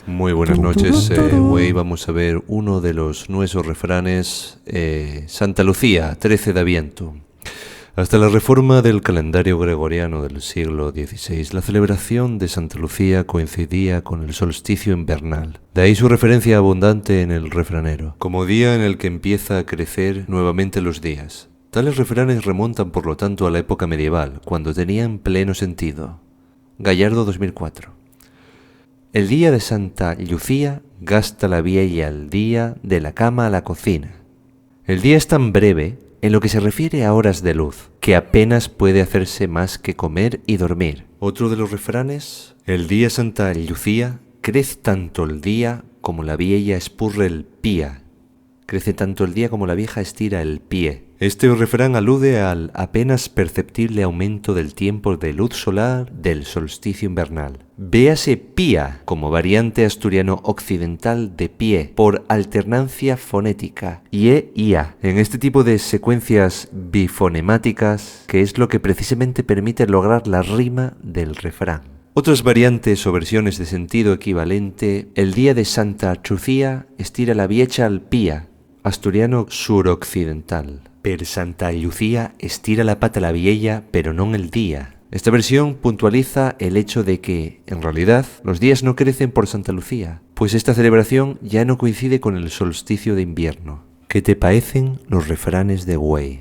Muy buenas noches, hoy vamos a ver uno de los nuestros refranes, Santa Lucía, 13 de Aviento. Hasta la reforma del calendario gregoriano del siglo XVI, la celebración de Santa Lucía coincidía con el solsticio invernal. De ahí su referencia abundante en el refranero, como día en el que empieza a crecer nuevamente los días. Tales refranes remontan por lo tanto a la época medieval, cuando tenían pleno sentido. Gallardo 2004. El día de Santa Lucía gasta la vieja el día de la cama a la cocina. El día es tan breve, en lo que se refiere a horas de luz, que apenas puede hacerse más que comer y dormir. Otro de los refranes: el día Santa Lucía crece tanto el día como la vieja espurre el pía. Crece tanto el día como la vieja estira el pie. Este refrán alude al apenas perceptible aumento del tiempo de luz solar del solsticio invernal. Véase pía como variante asturiano occidental de pie por alternancia fonética ie-ia en este tipo de secuencias bifonemáticas, que es lo que precisamente permite lograr la rima del refrán. Otras variantes o versiones de sentido equivalente: el día de Santa Lucía estira la viecha al pía, asturiano suroccidental. Per Santa Lucía estira la pata la vieja, pero non el día. Esta versión puntualiza el hecho de que, en realidad, los días no crecen por Santa Lucía, pues esta celebración ya no coincide con el solsticio de invierno. ¿Qué te parecen los refranes de Güey?